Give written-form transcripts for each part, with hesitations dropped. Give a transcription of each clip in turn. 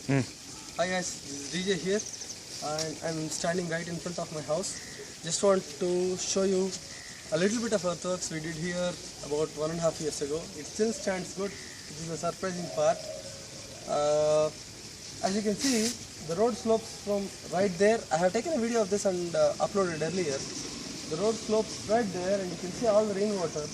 Hi guys, this is DJ here and I'm standing right in front of my house. Just want to show you a little bit of earthworks we did here about 1.5 years ago. It still stands good, which is the surprising part. As you can see, the road slopes from right there. I have taken a video of this and uploaded earlier. The road slopes right there and you can see all the rainwater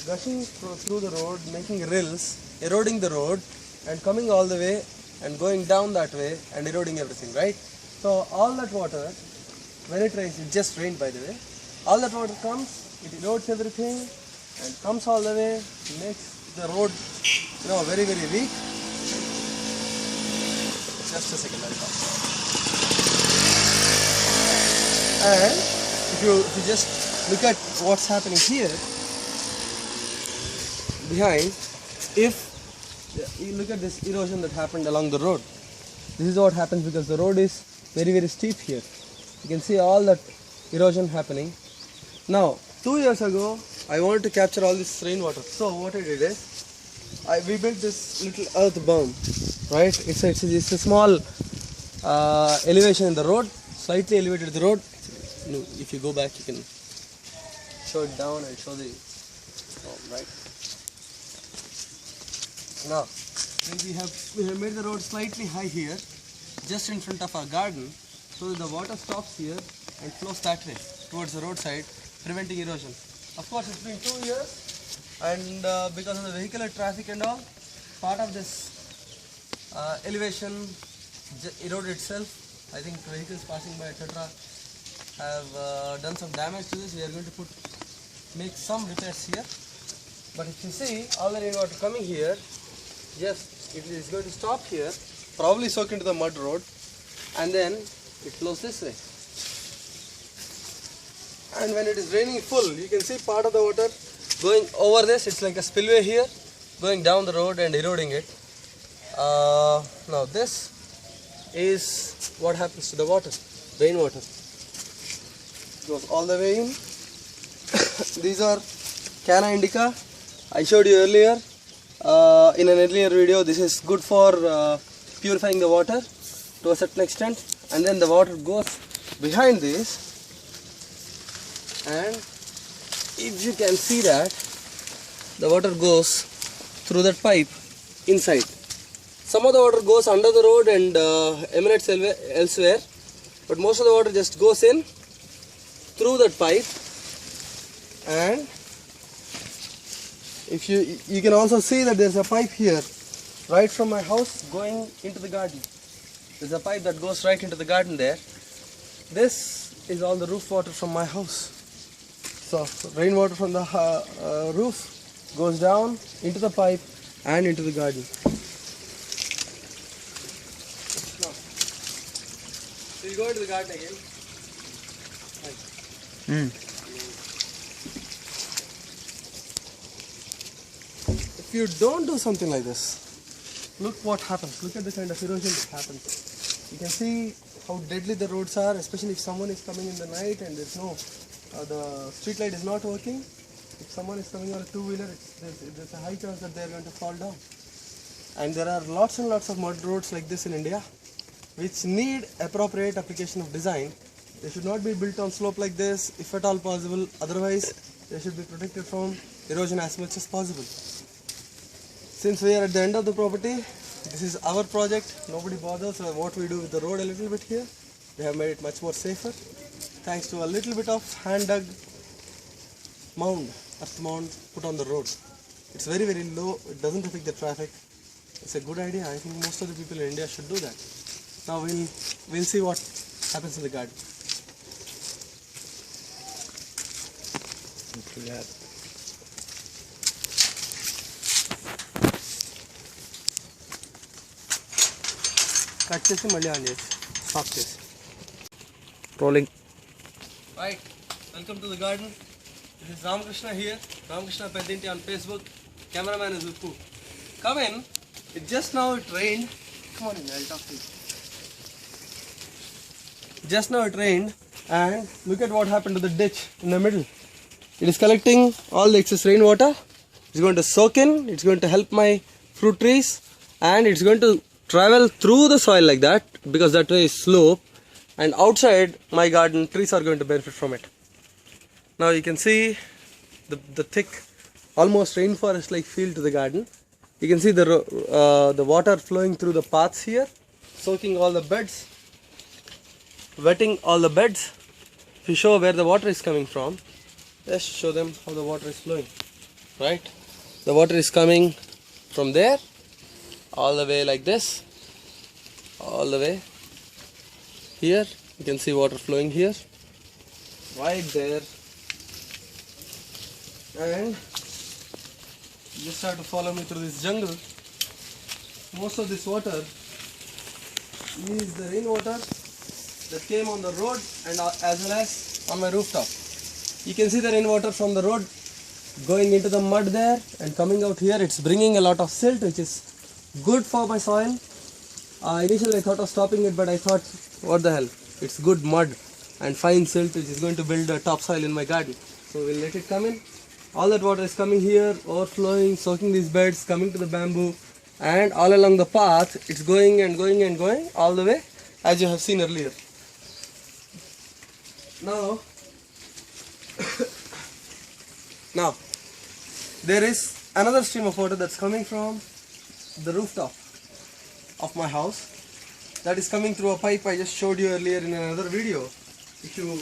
gushing through the road, making rills, eroding the road and coming all the way and going down that way and eroding everything, right? So all that water, when it rains, it just rained by the way, all that water comes, it erodes everything and comes all the way, makes the road, very, very weak. Just a second, I'll talk. And if you just look at what's happening here, behind, if you look at this erosion that happened along the road. This is what happens because the road is very, very steep here. You can see all that erosion happening. Now, 2 years ago, I wanted to capture all this rainwater. So what I did is, we built this little earth berm, right? It's a small elevation in the road, slightly elevated the road. If you go back, you can show it down and show the, right? Now, we have made the road slightly high here, just in front of our garden, so that the water stops here and flows that way, towards the roadside, preventing erosion. Of course, it's been 2 years, and because of the vehicular traffic and all, part of this elevation eroded itself. I think vehicles passing by, etc., have done some damage to this. We are going to make some repairs here. But if you see, all the rainwater coming here, yes, it is going to stop here, probably soak into the mud road, and then it flows this way. And when it is raining full, you can see part of the water going over this. It's like a spillway here, going down the road and eroding it. Now this is what happens to the water, rainwater. It goes all the way in. These are Canna indica. I showed you earlier. In an earlier video, this is good for purifying the water to a certain extent, and then the water goes behind this, and if you can see that the water goes through that pipe inside. Some of the water goes under the road and emanates elsewhere, but most of the water just goes in through that pipe. And if you can also see that there's a pipe here right from my house going into the garden. There's a pipe that goes right into the garden there. This is all the roof water from my house. So rainwater from the roof goes down into the pipe and into the garden. So you go into the garden again. If you don't do something like this, look what happens. Look at the kind of erosion that happens. You can see how deadly the roads are, especially if someone is coming in the night and there's no, the street light is not working. If someone is coming on a two-wheeler, there's a high chance that they're going to fall down. And there are lots and lots of mud roads like this in India, which need appropriate application of design. They should not be built on slope like this, if at all possible. Otherwise, they should be protected from erosion as much as possible. Since we are at the end of the property, this is our project, nobody bothers what we do with the road a little bit here. We have made it much more safer, thanks to a little bit of hand-dug mound, earth mound put on the road. It's very, very low, it doesn't affect the traffic. It's a good idea. I think most of the people in India should do that. Now we'll see what happens in the garden. Cut chesi malli on chesi, stop chesi. Rolling. Right, welcome to the garden. This is Ramakrishna here, Ramakrishna Pedinti on Facebook. Cameraman is Uppu. Come in. Just now it rained. Come on in, I'll talk to you. Just now it rained, and look at what happened to the ditch in the middle. It is collecting all the excess rainwater. It's going to soak in, it's going to help my fruit trees, and it's going to travel through the soil like that, because that way is slope, and outside my garden trees are going to benefit from it. Now you can see the thick, almost rainforest like feel to the garden. You can see the water flowing through the paths here, soaking all the beds, wetting all the beds. If you show where the water is coming from, just show them how the water is flowing. Right? The water is coming from there all the way like this, all the way here. You can see water flowing here, right there, and you just have to follow me through this jungle. Most of this water is the rainwater that came on the road and as well as on my rooftop. You can see the rainwater from the road going into the mud there and coming out here. It's bringing a lot of silt, which is good for my soil. Initially I thought of stopping it, but I thought, what the hell, it's good mud and fine silt which is going to build a topsoil in my garden. So we'll let it come in. All that water is coming here, overflowing, soaking these beds, coming to the bamboo, and all along the path it's going and going and going all the way, as you have seen earlier. Now there is another stream of water that's coming from the rooftop of my house, that is coming through a pipe I just showed you earlier in another video. If you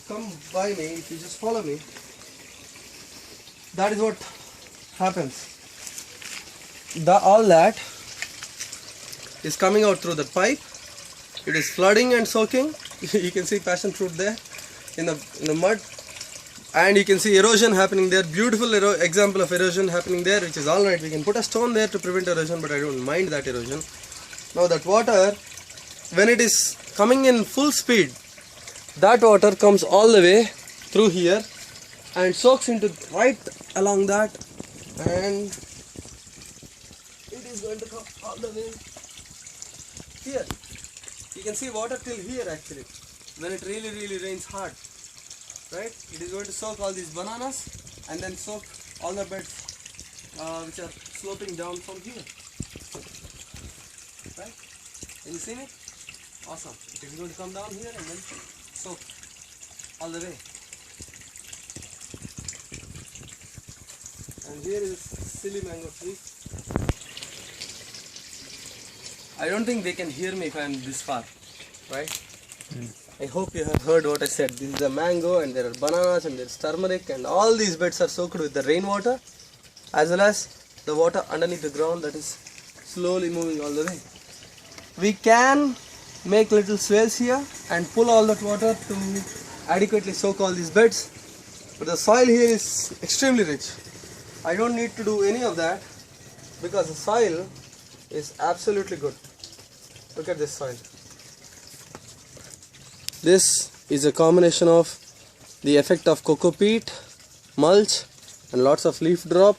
come by me, if you just follow me, that is what happens. All that is coming out through the pipe. It is flooding and soaking. You can see passion fruit there in the mud, and you can see erosion happening there. Beautiful example of erosion happening there, which is alright. We can put a stone there to prevent erosion, but I don't mind that erosion. Now that water, when it is coming in full speed, that water comes all the way through here and soaks into right along that, and it is going to come all the way here. You can see water till here actually, when it really rains hard. Right? It is going to soak all these bananas and then soak all the beds which are sloping down from here. Right? Can you see me? Awesome. It is going to come down here and then soak all the way. And here is silly mango tree. I don't think they can hear me if I am this far. Right? I hope you have heard what I said. This is a mango, and there are bananas, and there is turmeric, and all these beds are soaked with the rainwater as well as the water underneath the ground that is slowly moving all the way. We can make little swales here and pull all that water to adequately soak all these beds, but the soil here is extremely rich. I don't need to do any of that because the soil is absolutely good. Look at this soil. This is a combination of the effect of cocoa peat, mulch, and lots of leaf drop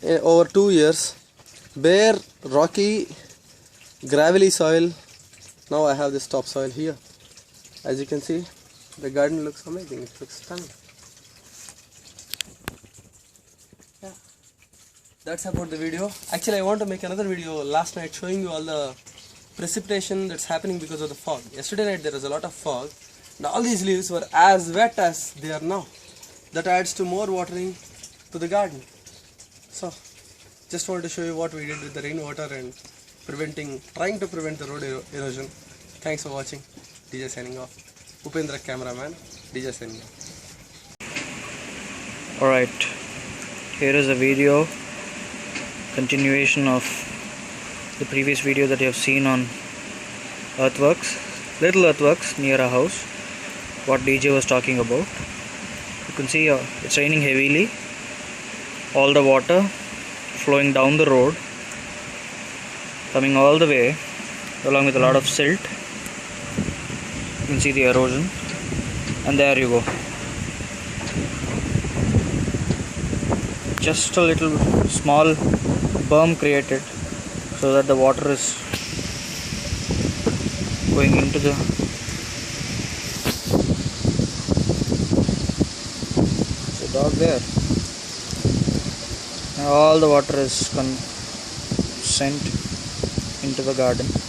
over 2 years. Bare, rocky, gravelly soil. Now I have this topsoil here. As you can see, the garden looks amazing. It looks stunning. Yeah, that's about the video. Actually, I want to make another video last night showing you all the precipitation that's happening because of the fog. Yesterday night there was a lot of fog, and all these leaves were as wet as they are now. That adds to more watering to the garden. So just wanted to show you what we did with the rainwater and trying to prevent the road erosion. Thanks for watching. DJ signing off. Upendra cameraman. DJ signing off. Alright, here is a video continuation of the previous video that you have seen on Earthworks, little earthworks near a house, what DJ was talking about. You can see it's raining heavily, all the water flowing down the road, coming all the way along with a lot of silt. You can see the erosion, and there you go. Just a little small berm created so that the water is going into the dog there. Now all the water is sent into the garden.